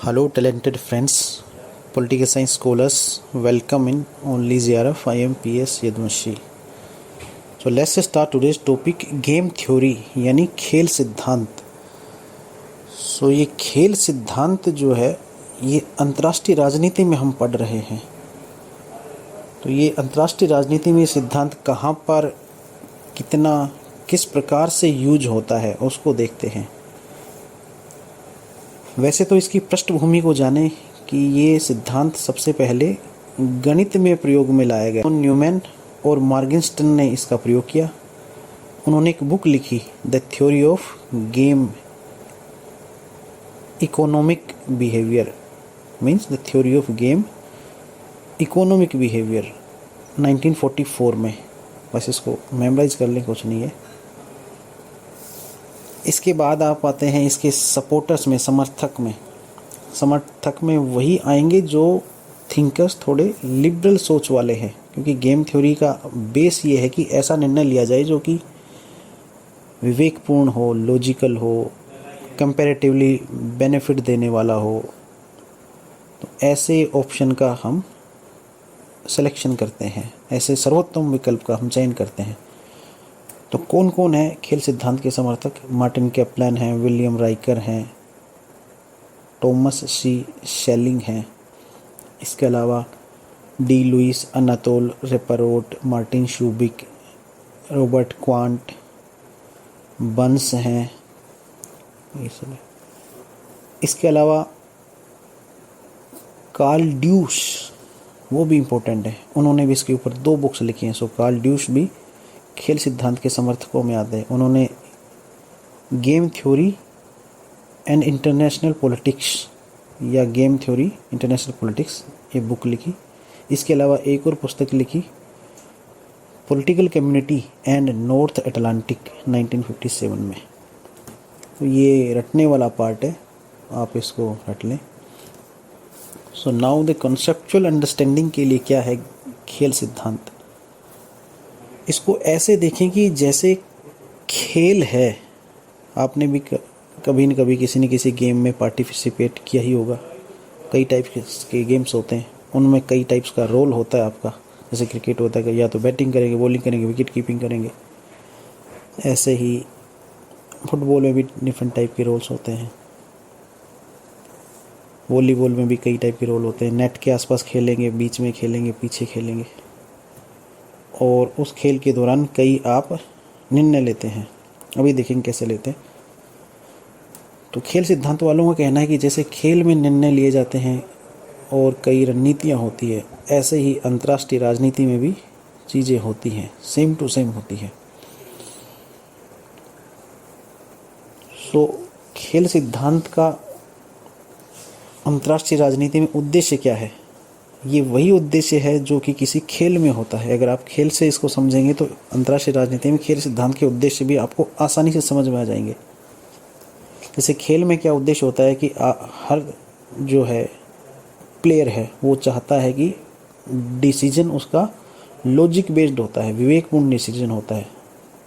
Hello, talented friends, political science scholars. Welcome in only ZRF. I am PS Yadvanshi. So let's start today's topic game theory यानी खेल सिद्धांत. So ये खेल सिद्धांत जो है ये अंतर्राष्ट्रीय राजनीति में हम पढ़ रहे हैं. तो ये अंतर्राष्ट्रीय राजनीति में सिद्धांत कहाँ पर कितना किस प्रकार से यूज होता है उसको देखते हैं. वैसे तो इसकी पृष्ठभूमि को जाने कि ये सिद्धांत सबसे पहले गणित में प्रयोग में लाया गया. न्यूमैन और मॉर्गनस्टर्न ने इसका प्रयोग किया. उन्होंने एक बुक लिखी the theory of game economic behaviour means the theory of game economic behaviour 1944 में. बस इसको मेमोराइज कर लें, कुछ नहीं है. इसके बाद आप आते हैं इसके सपोर्टर्स में, समर्थक में वही आएंगे जो थिंकर्स थोड़े लिबरल सोच वाले हैं, क्योंकि गेम थ्योरी का बेस ये है कि ऐसा निर्णय लिया जाए जो कि विवेकपूर्ण हो, लॉजिकल हो, कंपैरेटिवली बेनिफिट देने वाला हो. तो ऐसे ऑप्शन का हम सिलेक्शन करते हैं, ऐसे सर्वोत्तम विकल्प का हम चयन करते हैं. तो कौन कौन है खेल सिद्धांत के समर्थक? मार्टिन कैप्लान हैं, विलियम राइकर हैं, टॉमस सी शेलिंग हैं. इसके अलावा D Lewis, Anatol Rapoport, Martin Shubik, Robert Quandt, बंस हैं, ये सब है. इसके अलावा कार्ल ड्यूश, वो भी इम्पोर्टेंट है, उन्होंने भी इसके ऊपर 2 बुक्स लिखी हैं. सो कार्ल ड्यूश भी खेल सिद्धांत के समर्थकों में आते हैं. उन्होंने game theory and international politics या गेम थ्योरी इंटरनेशनल पॉलिटिक्स ये बुक लिखी. इसके अलावा एक और पुस्तक लिखी political community and north Atlantic 1957 में. तो ये रटने वाला पार्ट है, आप इसको रट लें. So now the conceptual understanding के लिए क्या है खेल सिद्धांत. इसको ऐसे देखें कि जैसे खेल है. आपने भी कभी न कभी किसी न किसी गेम में पार्टिसिपेट किया ही होगा. कई टाइप के गेम्स होते हैं, उनमें कई टाइप्स का रोल होता है आपका. जैसे क्रिकेट होता है कि या तो बैटिंग करेंगे, बॉलिंग करेंगे, विकेट कीपिंग करेंगे. ऐसे ही फुटबॉल में भी डिफरेंट टाइप के रोल्स होते हैं. वॉलीबॉल में भी कई टाइप के रोल होते हैं. नेट के आसपास खेलेंगे, बीच में खेलेंगे, पीछे खेलेंगे, और उस खेल के दौरान कई आप निर्णय लेते हैं. अभी देखेंगे कैसे लेते हैं. तो खेल सिद्धांत वालों का कहना है कि जैसे खेल में निर्णय लिए जाते हैं और कई रणनीतियाँ होती है, ऐसे ही अंतर्राष्ट्रीय राजनीति में भी चीज़ें होती हैं, सेम टू सेम होती हैं. सो खेल सिद्धांत का अंतर्राष्ट्रीय राजनीति में उद्देश्य क्या है? ये वही उद्देश्य है जो कि किसी खेल में होता है. अगर आप खेल से इसको समझेंगे तो अंतर्राष्ट्रीय राजनीति में खेल सिद्धांत के उद्देश्य भी आपको आसानी से समझ में आ जाएंगे. जैसे खेल में क्या उद्देश्य होता है कि हर जो है प्लेयर है वो चाहता है कि डिसीजन उसका लॉजिक बेस्ड होता है, विवेकपूर्ण डिसीजन होता है,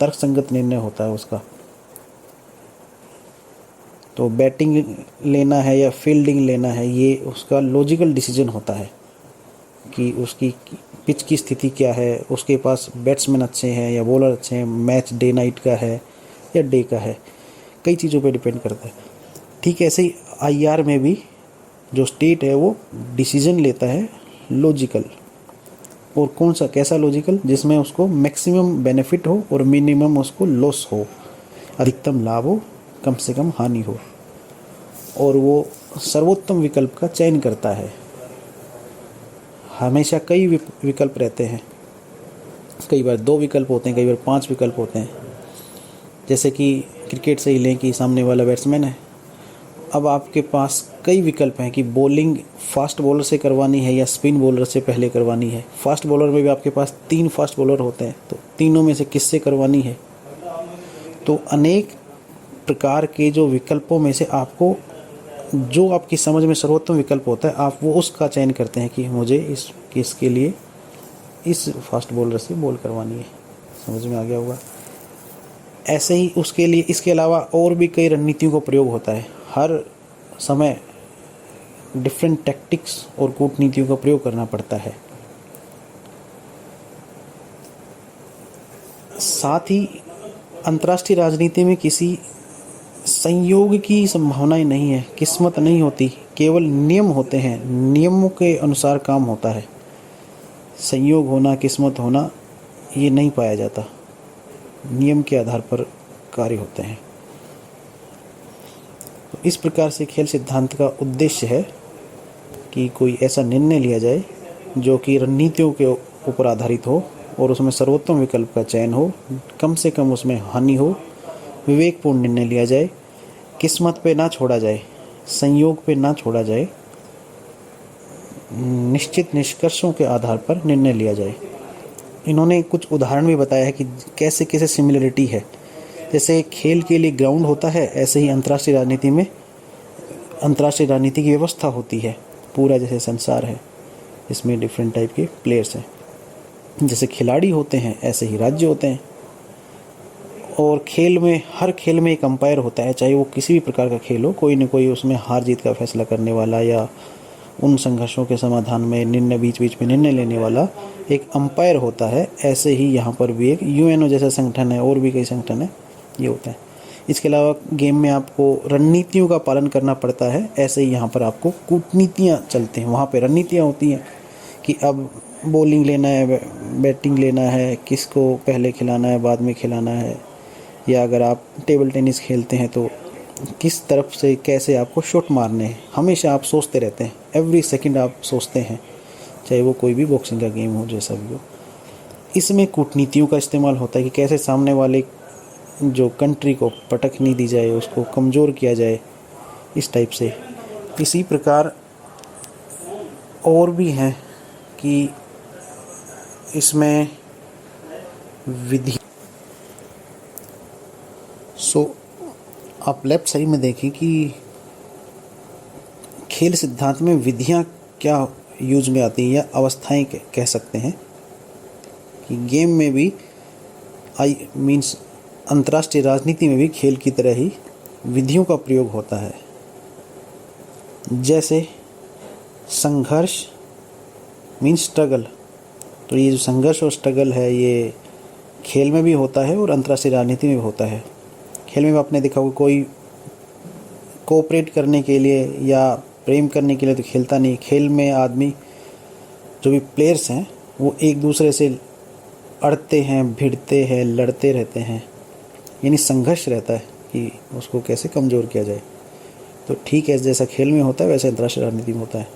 तर्कसंगत निर्णय होता है उसका. तो बैटिंग लेना है या फील्डिंग लेना है, ये उसका लॉजिकल डिसीजन होता है कि उसकी पिच की स्थिति क्या है, उसके पास बैट्समैन अच्छे हैं या बॉलर अच्छे हैं, मैच डे नाइट का है या डे का है, कई चीज़ों पे डिपेंड करता है. ठीक ऐसे ही आईआर में भी जो स्टेट है वो डिसीजन लेता है लॉजिकल. और कौन सा कैसा लॉजिकल? जिसमें उसको मैक्सिमम बेनिफिट हो और मिनिमम उसको लॉस हो, अधिकतम लाभ हो, कम से कम हानि हो, और वो सर्वोत्तम विकल्प का चयन करता है. हमेशा कई विकल्प रहते हैं, कई बार 2 विकल्प होते हैं, कई बार 5 विकल्प होते हैं. जैसे कि क्रिकेट से ही लें कि सामने वाला बैट्समैन है, अब आपके पास कई विकल्प हैं कि बॉलिंग फास्ट बॉलर से करवानी है या स्पिन बॉलर से पहले करवानी है. फास्ट बॉलर में भी आपके पास 3 फास्ट बॉलर होते हैं, तो तीनों में से किससे करवानी है. तो अनेक प्रकार के जो विकल्पों में से आपको जो आपकी समझ में सर्वोत्तम विकल्प होता है, आप वो उसका चयन करते हैं कि मुझे इसके लिए इस फास्ट बॉलर से बॉल करवानी है. समझ में आ गया होगा. ऐसे ही उसके लिए इसके अलावा और भी कई रणनीतियों का प्रयोग होता है. हर समय डिफरेंट टैक्टिक्स और कूटनीतियों का प्रयोग करना पड़ता है। साथ ही अंतर्राष्ट्रीय राजनीति में किसी संयोग की संभावनाएं नहीं है, किस्मत नहीं होती, केवल नियम होते हैं, नियमों के अनुसार काम होता है। संयोग होना, किस्मत होना ये नहीं पाया जाता, नियम के आधार पर कार्य होते हैं। तो इस प्रकार से खेल सिद्धांत का उद्देश्य है कि कोई ऐसा निर्णय लिया जाए जो कि रणनीतियों के ऊपर आधारित हो और उसमें सर्वोत्तम विकल्प का चयन हो, कम से कम उसमें हानि हो, विवेकपूर्ण निर्णय लिया जाए, किस्मत पे ना छोड़ा जाए, संयोग पे ना छोड़ा जाए, निश्चित निष्कर्षों के आधार पर निर्णय लिया जाए। इन्होंने कुछ उदाहरण भी बताया है कि कैसे कैसे सिमिलरिटी है। जैसे खेल के लिए ग्राउंड होता है, ऐसे ही अंतर्राष्ट्रीय राजनीति में अंतर्राष्ट्रीय राजनीति की व्यवस्था होती है। पूरा जैसे संसार है, इसमें डिफरेंट टाइप के प्लेयर्स हैं। जैसे खिलाड़ी होते हैं, ऐसे ही राज्य होते हैं। और खेल में, हर खेल में एक अंपायर होता है, चाहे वो किसी भी प्रकार का खेल हो, कोई न कोई उसमें हार जीत का फैसला करने वाला या उन संघर्षों के समाधान में निर्णय, बीच बीच में निर्णय लेने वाला एक अंपायर होता है। ऐसे ही यहाँ पर भी एक यूएनओ जैसा संगठन है और भी कई संगठन है, ये होता है। इसके अलावा गेम में आपको रणनीतियों का पालन करना पड़ता है। ऐसे ही यहाँ पर आपको कूटनीतियाँ चलते हैं, वहाँ पे रणनीतियाँ होती हैं कि अब बॉलिंग लेना है, बैटिंग लेना है, किसको पहले खिलाना है, बाद में खिलाना है, या अगर आप टेबल टेनिस खेलते हैं तो किस तरफ से कैसे आपको शॉट मारने हैं, हमेशा आप सोचते रहते हैं, एवरी सेकंड आप सोचते हैं, चाहे वो कोई भी बॉक्सिंग का गेम हो, जैसा भी हो। इसमें कूटनीतियों का इस्तेमाल होता है कि कैसे सामने वाले जो कंट्री को पटक नहीं दी जाए, उसको कमज़ोर किया जाए, इस टाइप से। इसी प्रकार और भी हैं कि इसमें विधि। आप लेफ्ट साइड में देखिए कि खेल सिद्धांत में विधियां क्या यूज में आती हैं, या अवस्थाएं कह सकते हैं कि गेम में भी मीन्स अंतर्राष्ट्रीय राजनीति में भी खेल की तरह ही विधियों का प्रयोग होता है। जैसे संघर्ष मीन्स स्ट्रगल, तो ये जो संघर्ष और स्ट्रगल है ये खेल में भी होता है और अंतर्राष्ट्रीय राजनीति में भी होता है। खेल में आपने देखा होगा कोई कोऑपरेट करने के लिए या प्रेम करने के लिए तो खेलता नहीं। खेल में आदमी, जो भी प्लेयर्स हैं, वो एक दूसरे से अड़ते हैं, भिड़ते हैं, लड़ते रहते हैं, यानी संघर्ष रहता है कि उसको कैसे कमज़ोर किया जाए। तो ठीक है, जैसा खेल में होता है वैसे अंतर्राष्ट्रीय राजनीति में होता है।